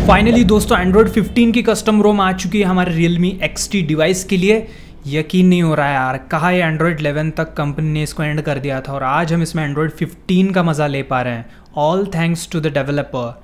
Finally दोस्तों Android 15 की custom ROM आ चुकी है हमारे Realme XT डिवाइस के लिए। यकीन नहीं हो रहा है यार, कहा ये एंड्रॉयड 11 तक कंपनी ने इसको एंड कर दिया था और आज हम इसमें एंड्रॉयड 15 का मज़ा ले पा रहे हैं। All thanks to the developer,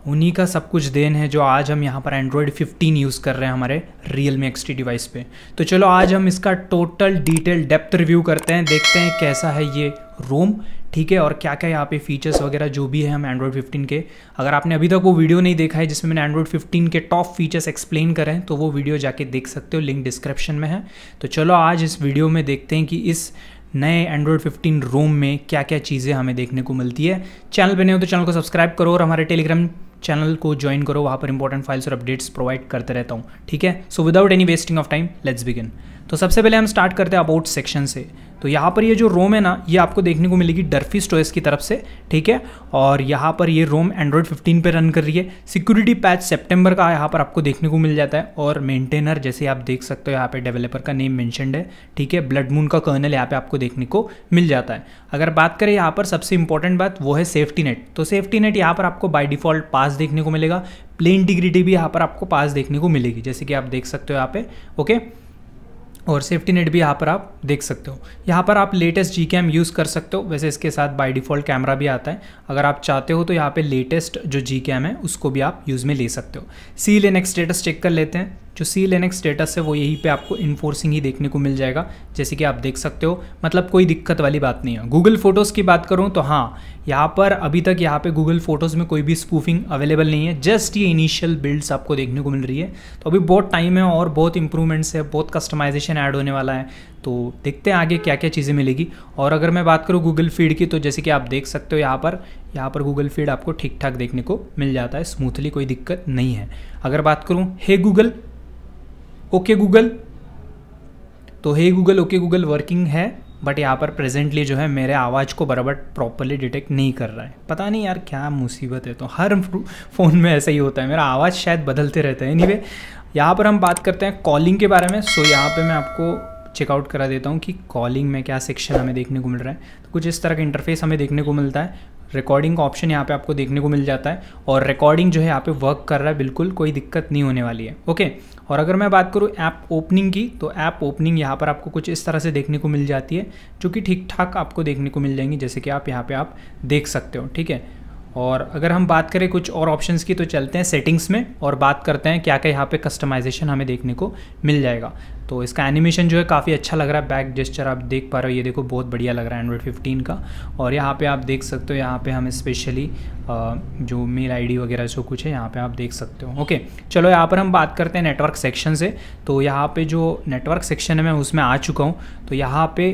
उन्हीं का सब कुछ देन है जो आज हम यहाँ पर एंड्रॉयड 15 यूज़ कर रहे हैं हमारे Realme XT डिवाइस पे। तो चलो आज हम इसका टोटल डिटेल डेप्थ रिव्यू करते हैं, देखते हैं कैसा है ये रोम, ठीक है, और क्या क्या यहाँ पे फीचर्स वगैरह जो भी है हम एंड्रॉयड 15 के। अगर आपने अभी तक वो वीडियो नहीं देखा है जिसमें मैंने एंड्रॉयड 15 के टॉप फीचर्स एक्सप्लेन करे हैं तो वो वीडियो जाके देख सकते हो, लिंक डिस्क्रिप्शन में है। तो चलो आज इस वीडियो में देखते हैं कि इस नए एंड्रॉयड 15 रोम में क्या क्या चीज़ें हमें देखने को मिलती है। चैनल पे नहीं हो तो चैनल को सब्सक्राइब करो और हमारे टेलीग्राम चैनल को ज्वाइन करो, वहाँ पर इंपॉर्टेंट फाइल्स और अपडेट्स प्रोवाइड करते रहता हूँ, ठीक है। So without any wasting of time let's begin. तो सबसे पहले हम स्टार्ट करते हैं अबाउट सेक्शन से। तो यहाँ पर ये जो रोम है ना, ये आपको देखने को मिलेगी डर्फी स्टोरेज की तरफ से, ठीक है। और यहाँ पर ये रोम एंड्रॉयड 15 पे रन कर रही है। सिक्योरिटी पैच सितंबर का यहाँ पर आपको देखने को मिल जाता है और मेंटेनर जैसे आप देख सकते हो यहाँ पे डेवलपर का नेम मेंशन्ड है, ठीक है। ब्लड मून का कर्नल यहाँ पे आपको देखने को मिल जाता है। अगर बात करें यहाँ पर सबसे इंपॉर्टेंट बात वो है सेफ्टी नेट। तो सेफ्टी नेट यहाँ पर आपको बाय डिफॉल्ट पास देखने को मिलेगा। प्लेन इंटीग्रिटी भी यहाँ पर आपको पास देखने को मिलेगी जैसे कि आप देख सकते हो यहाँ पे, ओके। और सेफ्टी नेट भी यहाँ पर आप देख सकते हो। यहाँ पर आप लेटेस्ट Gcam यूज़ कर सकते हो, वैसे इसके साथ बाय डिफ़ॉल्ट कैमरा भी आता है। अगर आप चाहते हो तो यहाँ पे लेटेस्ट जो Gcam है उसको भी आप यूज़ में ले सकते हो। CLNX स्टेटस चेक कर लेते हैं। जो CLNX स्टेटस है वो यहीं पे आपको इन्फोर्सिंग ही देखने को मिल जाएगा जैसे कि आप देख सकते हो, मतलब कोई दिक्कत वाली बात नहीं है। गूगल फोटोज़ की बात करूँ तो हाँ, यहाँ पर अभी तक यहाँ पे गूगल फोटोज़ में कोई भी स्पूफिंग अवेलेबल नहीं है, जस्ट ये इनिशियल बिल्ड्स आपको देखने को मिल रही है। तो अभी बहुत टाइम है और बहुत इंप्रूवमेंट्स है, बहुत कस्टमाइजेशन ऐड होने वाला है, तो देखते हैं आगे क्या क्या चीज़ें मिलेगी। और अगर मैं बात करूँ गूगल फीड की तो जैसे कि आप देख सकते हो यहाँ पर गूगल फीड आपको ठीक ठाक देखने को मिल जाता है स्मूथली, कोई दिक्कत नहीं है। अगर बात करूँ हे गूगल, ओके गूगल, तो हे गूगल, ओके गूगल वर्किंग है, बट यहाँ पर प्रेजेंटली जो है मेरे आवाज़ को बराबर प्रॉपरली डिटेक्ट नहीं कर रहा है। पता नहीं यार क्या मुसीबत है, तो हर फ़ोन में ऐसा ही होता है, मेरा आवाज़ शायद बदलते रहता है। एनीवे यहाँ पर हम बात करते हैं कॉलिंग के बारे में। सो यहाँ पे मैं आपको चेकआउट करा देता हूँ कि कॉलिंग में क्या सेक्शन हमें देखने को मिल रहा है। तो कुछ इस तरह का इंटरफेस हमें देखने को मिलता है। रिकॉर्डिंग का ऑप्शन यहाँ पे आपको देखने को मिल जाता है और रिकॉर्डिंग जो है यहाँ पे वर्क कर रहा है, बिल्कुल कोई दिक्कत नहीं होने वाली है, ओके। और अगर मैं बात करूँ ऐप ओपनिंग की तो ऐप ओपनिंग यहाँ पर आपको कुछ इस तरह से देखने को मिल जाती है जो कि ठीक ठाक आपको देखने को मिल जाएंगी जैसे कि आप यहाँ पे आप देख सकते हो, ठीक है। और अगर हम बात करें कुछ और ऑप्शंस की तो चलते हैं सेटिंग्स में और बात करते हैं क्या क्या यहाँ पे कस्टमाइजेशन हमें देखने को मिल जाएगा। तो इसका एनिमेशन जो है काफ़ी अच्छा लग रहा है, बैक जेस्चर आप देख पा रहे हो, ये देखो बहुत बढ़िया लग रहा है एंड्रॉयड 15 का। और यहाँ पे आप देख सकते हो, यहाँ पे हम स्पेशली जो मेल आईडी वगैरह जो कुछ है यहाँ पे आप देख सकते हो, ओके। चलो यहाँ पर हम बात करते हैं नेटवर्क सेक्शन से। तो यहाँ पे जो नेटवर्क सेक्शन है मैं उसमें आ चुका हूँ। तो यहाँ पे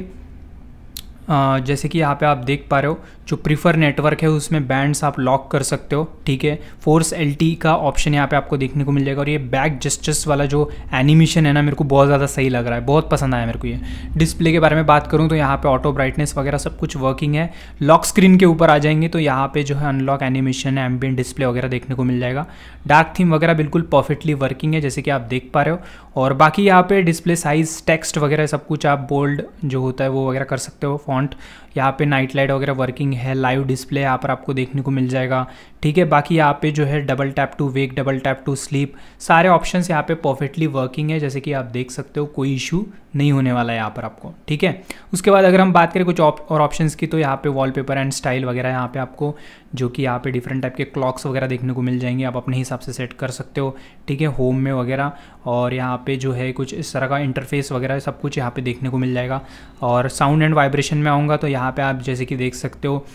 जैसे कि यहाँ पे आप देख पा रहे हो जो प्रीफर नेटवर्क है उसमें बैंड्स आप लॉक कर सकते हो, ठीक है। फोर्स LTE का ऑप्शन यहाँ पे आपको देखने को मिल जाएगा। और ये बैक जेस्चर्स वाला जो एनिमेशन है ना, मेरे को बहुत ज़्यादा सही लग रहा है, बहुत पसंद आया मेरे को ये। डिस्प्ले के बारे में बात करूँ तो यहाँ पे ऑटो ब्राइटनेस वगैरह सब कुछ वर्किंग है। लॉक स्क्रीन के ऊपर आ जाएंगे तो यहाँ पे जो है अनलॉक एनिमेशन है, एम्बिएंट डिस्प्ले वगैरह देखने को मिल जाएगा। डार्क थीम वगैरह बिल्कुल परफेक्टली वर्किंग है जैसे कि आप देख पा रहे हो। और बाकी यहाँ पे डिस्प्ले साइज, टेक्स्ट वगैरह सब कुछ आप बोल्ड जो होता है वो वगैरह कर सकते हो। फॉन्ट यहाँ पे नाइट लाइट वगैरह वर्किंग है। लाइव डिस्प्ले यहाँ पर आपको देखने को मिल जाएगा, ठीक है। बाकी यहाँ पे जो है double tap to wake, double tap to sleep, सारे ऑप्शंस यहाँ पे परफेक्टली वर्किंग है जैसे कि आप देख सकते हो, कोई इशू नहीं होने वाला है यहाँ पर आपको, ठीक है। उसके बाद अगर हम बात करें कुछ और ऑप्शंस की तो यहाँ पे वॉलपेपर एंड स्टाइल वगैरह यहाँ पे आपको जो कि यहाँ पे डिफरेंट टाइप के क्लॉक्स वगैरह देखने को मिल जाएंगे, आप अपने हिसाब से सेट कर सकते हो, ठीक है, होम में वगैरह। और यहाँ पे जो है कुछ इस तरह का इंटरफेस वगैरह सब कुछ यहाँ पे देखने को मिल जाएगा। और साउंड एंड वाइब्रेशन में आऊँगा तो यहाँ पे आप जैसे कि देख सकते हो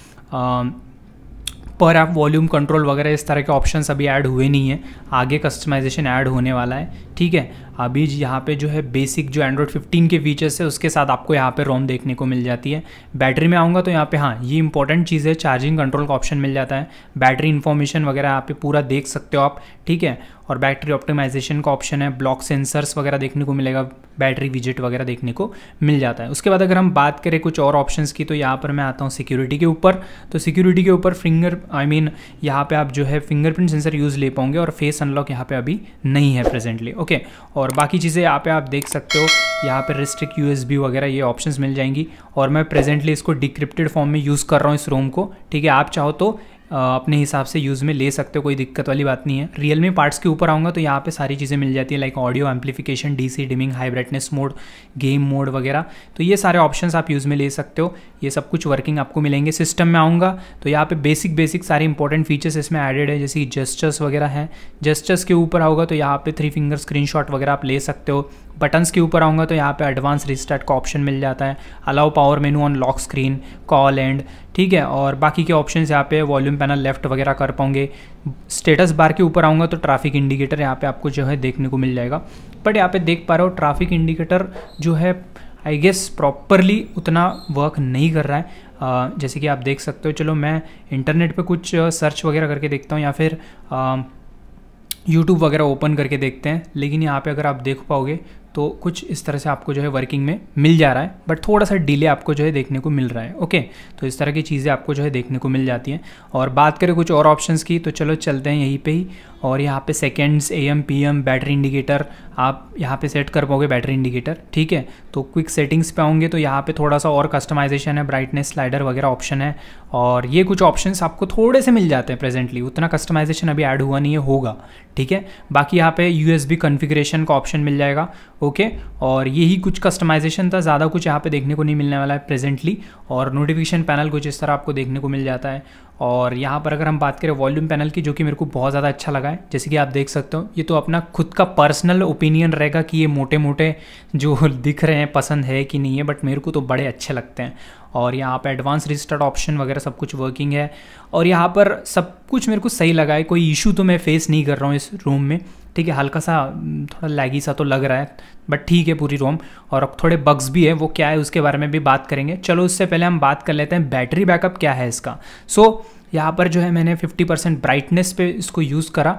पर ऐप वॉल्यूम कंट्रोल वगैरह इस तरह के ऑप्शंस अभी ऐड हुए नहीं है, आगे कस्टमाइजेशन ऐड होने वाला है, ठीक है। अभी यहाँ पे जो है बेसिक जो एंड्रॉयड 15 के फीचर्स है उसके साथ आपको यहाँ पे रोम देखने को मिल जाती है। बैटरी में आऊँगा तो यहाँ पे हाँ, ये इंपॉर्टेंट चीज़ है, चार्जिंग कंट्रोल का ऑप्शन मिल जाता है। बैटरी इन्फॉर्मेशन वगैरह यहाँ पे पूरा देख सकते हो आप, ठीक है। और बैटरी ऑप्टिमाइजेशन का ऑप्शन है, ब्लॉक सेंसर्स वगैरह देखने को मिलेगा, बैटरी विजेट वगैरह देखने को मिल जाता है। उसके बाद अगर हम बात करें कुछ और ऑप्शंस की तो यहाँ पर मैं आता हूँ सिक्योरिटी के ऊपर। तो सिक्योरिटी के ऊपर यहाँ पे आप जो है फिंगरप्रिंट सेंसर यूज़ ले पाओगे और फेस अनलॉक यहाँ पे अभी नहीं है प्रेजेंटली, ओके। और बाकी चीज़ें यहाँ पे आप देख सकते हो, यहाँ पे रिस्ट्रिक्ट USB वगैरह ये ऑप्शंस मिल जाएंगी। और मैं प्रेजेंटली इसको डिक्रिप्टेड फॉर्म में यूज़ कर रहा हूँ इस रोम को, ठीक है। आप चाहो तो अपने हिसाब से यूज़ में ले सकते हो, कोई दिक्कत वाली बात नहीं है। रियलमी पार्ट्स के ऊपर आऊँगा तो यहाँ पे सारी चीज़ें मिल जाती है, like audio amplification, DC dimming, high brightness mode, game mode वगैरह। तो ये सारे ऑप्शंस आप यूज़ में ले सकते हो, ये सब कुछ वर्किंग आपको मिलेंगे। सिस्टम में आऊँगा तो यहाँ पे बेसिक सारे इंपॉर्टेंट फीचर्स इसमें एडेड है, जैसे कि जेस्चर्स वगैरह हैं। जेस्चर्स के ऊपर आऊँगा तो यहाँ पे 3 फिंगर स्क्रीनशॉट वगैरह आप ले सकते हो। बटन्स के ऊपर आऊँगा तो यहाँ पे एडवांस रिस्टार्ट का ऑप्शन मिल जाता है, allow power menu on lock screen, call and, ठीक है। और बाकी के ऑप्शंस यहाँ पे वॉल्यूम पैनल लेफ्ट वगैरह कर पाओगे। स्टेटस बार के ऊपर आऊँगा तो ट्रैफिक इंडिकेटर यहाँ पे आपको जो है देखने को मिल जाएगा। बट यहाँ पे देख पा रहे हो ट्रैफिक इंडिकेटर जो है आई गेस प्रॉपरली उतना वर्क नहीं कर रहा है, जैसे कि आप देख सकते हो। चलो मैं इंटरनेट पे कुछ सर्च वगैरह करके देखता हूँ, या फिर यूट्यूब वगैरह ओपन करके देखते हैं। लेकिन यहाँ पे अगर आप देख पाओगे तो कुछ इस तरह से आपको जो है वर्किंग में मिल जा रहा है, बट थोड़ा सा डिले आपको जो है देखने को मिल रहा है। ओके, तो इस तरह की चीज़ें आपको जो है देखने को मिल जाती हैं। और बात करें कुछ और ऑप्शंस की तो चलो चलते हैं यहीं पे ही। और यहाँ पे seconds, AM PM, battery indicator आप यहाँ पे सेट कर पाओगे, बैटरी इंडिकेटर, ठीक है। तो क्विक सेटिंग्स पे आऊँगे तो यहाँ पे थोड़ा सा और कस्टमाइजेशन है, ब्राइटनेस स्लाइडर वगैरह ऑप्शन है। और ये कुछ ऑप्शंस आपको थोड़े से मिल जाते हैं प्रेजेंटली, उतना कस्टमाइजेशन अभी ऐड हुआ नहीं है, होगा, ठीक है। बाकी यहाँ पे USB कॉन्फ़िगरेशन का ऑप्शन मिल जाएगा, ओके। और यही कुछ कस्टमाइजेशन था, ज़्यादा कुछ यहाँ पे देखने को नहीं मिलने वाला है प्रेजेंटली। और नोटिफिकेशन पैनल कुछ इस तरह आपको देखने को मिल जाता है। और यहाँ पर अगर हम बात करें वॉल्यूम पैनल की, जो कि मेरे को बहुत ज़्यादा अच्छा लगा है, जैसे कि आप देख सकते हो, ये तो अपना खुद का पर्सनल ओपिनियन रहेगा कि ये मोटे मोटे जो दिख रहे हैं पसंद है कि नहीं है, बट मेरे को तो बड़े अच्छे लगते हैं। और यहाँ पर एडवांस रिस्टार्ट ऑप्शन वगैरह सब कुछ वर्किंग है। और यहाँ पर सब कुछ मेरे को सही लगा है, कोई इशू तो मैं फेस नहीं कर रहा हूँ इस रूम में, ठीक है। हल्का सा थोड़ा लैगी सा तो लग रहा है, बट ठीक है पूरी रोम। और थोड़े बग्स भी है, वो क्या है उसके बारे में भी बात करेंगे। चलो उससे पहले हम बात कर लेते हैं बैटरी बैकअप क्या है इसका। यहाँ पर जो है मैंने 50% ब्राइटनेस पे इसको यूज़ करा,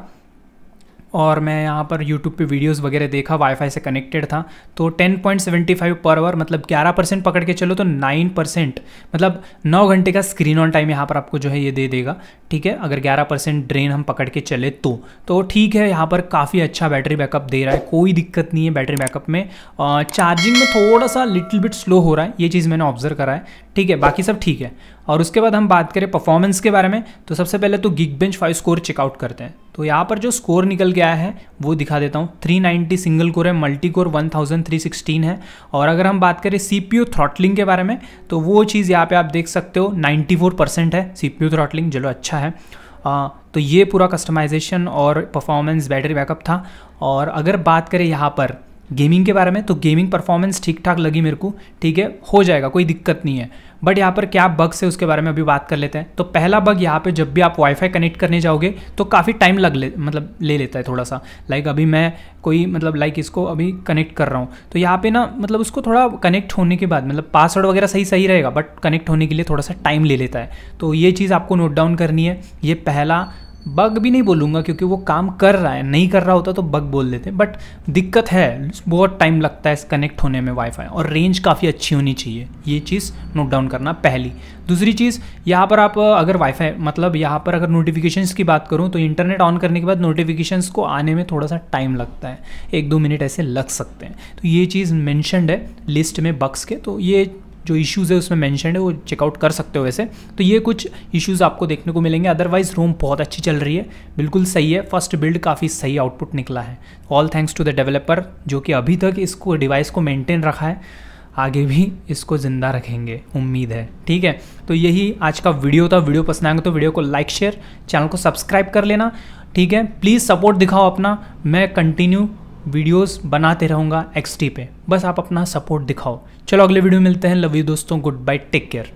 और मैं यहाँ पर YouTube पे वीडियोस वगैरह देखा, वाईफाई से कनेक्टेड था। तो 10.75 पर आवर, मतलब 11% पकड़ के चलो तो 9%, मतलब 9 घंटे का स्क्रीन ऑन टाइम यहाँ पर आपको जो है ये दे देगा, ठीक है। अगर 11% ड्रेन हम पकड़ के चले तो ठीक है, यहाँ पर काफ़ी अच्छा बैटरी बैकअप दे रहा है, कोई दिक्कत नहीं है बैटरी बैकअप में। चार्जिंग में थोड़ा सा लिटिल बिट स्लो हो रहा है, ये चीज़ मैंने ऑब्जर्व करा है, ठीक है। बाकी सब ठीक है। और उसके बाद हम बात करें परफॉर्मेंस के बारे में, तो सबसे पहले तो Geekbench 5 स्कोर चेकआउट करते हैं। तो यहाँ पर जो स्कोर निकल के आया है वो दिखा देता हूँ। 390 सिंगल कोर है, मल्टी कोर 1316 है। और अगर हम बात करें CPU थ्रॉटलिंग के बारे में, तो वो चीज़ यहाँ पे आप देख सकते हो 94% है CPU थ्रॉटलिंग, चलो अच्छा है। तो ये पूरा कस्टमाइजेशन और परफॉर्मेंस बैटरी बैकअप था। और अगर बात करें यहाँ पर गेमिंग के बारे में, तो गेमिंग परफॉर्मेंस ठीक ठाक लगी मेरे को, ठीक है, हो जाएगा, कोई दिक्कत नहीं है। बट यहाँ पर क्या बग्स है उसके बारे में अभी बात कर लेते हैं। तो पहला बग यहाँ पे, जब भी आप वाईफाई कनेक्ट करने जाओगे तो काफ़ी टाइम ले लेता है थोड़ा सा। लाइक अभी मैं कोई इसको अभी कनेक्ट कर रहा हूँ, तो यहाँ पे ना मतलब उसको थोड़ा कनेक्ट होने के बाद, मतलब पासवर्ड वगैरह सही रहेगा, बट कनेक्ट होने के लिए थोड़ा सा टाइम ले लेता है। तो ये चीज़ आपको नोट डाउन करनी है। ये पहला बग भी नहीं बोलूँगा, क्योंकि वो काम कर रहा है, नहीं कर रहा होता तो बग बोल देते, बट दिक्कत है, बहुत टाइम लगता है कनेक्ट होने में वाईफाई, और रेंज काफ़ी अच्छी होनी चाहिए, ये चीज़ नोट डाउन करना पहली। दूसरी चीज़, यहाँ पर आप अगर वाईफाई, मतलब यहाँ पर अगर नोटिफिकेशंस की बात करूँ तो इंटरनेट ऑन करने के बाद नोटिफिकेशंस को आने में थोड़ा सा टाइम लगता है, 1-2 मिनट ऐसे लग सकते हैं। तो ये चीज़ मेंशन्ड है लिस्ट में बग्स के, तो ये जो इश्यूज़ है उसमें मेंशन है, वो चेकआउट कर सकते हो वैसे। तो ये कुछ इश्यूज़ आपको देखने को मिलेंगे। अदरवाइज रोम बहुत अच्छी चल रही है, बिल्कुल सही है। फर्स्ट बिल्ड काफ़ी सही आउटपुट निकला है, all thanks to the developer, जो कि अभी तक इसको डिवाइस को मेंटेन रखा है, आगे भी इसको ज़िंदा रखेंगे, उम्मीद है, ठीक है। तो यही आज का वीडियो था। वीडियो पसंद आएगा तो वीडियो को लाइक शेयर, चैनल को सब्सक्राइब कर लेना, ठीक है। प्लीज़ सपोर्ट दिखाओ अपना, मैं कंटिन्यू वीडियोस बनाते रहूँगा XT पे, बस आप अपना सपोर्ट दिखाओ। चलो अगले वीडियो मिलते हैं। लव यू दोस्तों, गुड बाय, टेक केयर।